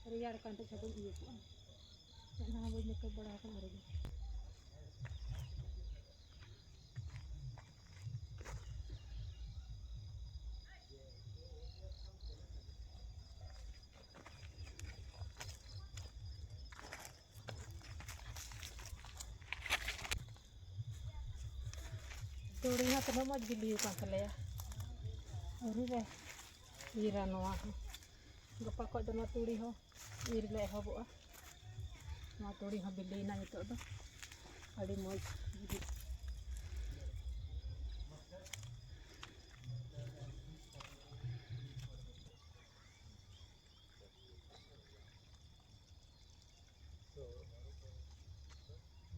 Riyar kan tu cabut iya tu. Jangan banyak ke bawah kan hari ni. Turinya tu nama jili kan kelaya. Hari ni ira noah. Gapa kau jangan turi ho. Ir le ho buat. Noah turi ho beli na itu tu. Adi moi.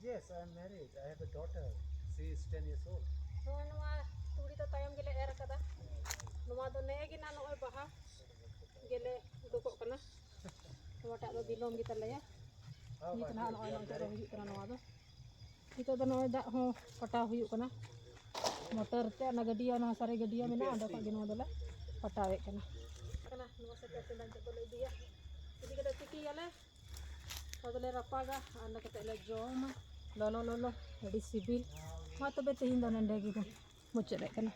Yes, I am married. I have a daughter. She is 10 years old. Noah turi tu tayam gile era kada. Noah tu naya gina noah baha. Gile dukuk kena. Noah tak ada dilom kita lah ya. Ini kena noah noah tak ada huyuk kena noah tu. Itu tu noah dak ho patah huyuk kena. Motor te na gadia na sare gadia mena ada pak gino dala patah wek kena. Kena noah sekat dan cak boleh dia. Jadi kita tiki ya le. Kalau le rapaga anda kata le jom. Lolo jadi sibil. Ma to bete hinda nanda gitu. Mucet kena.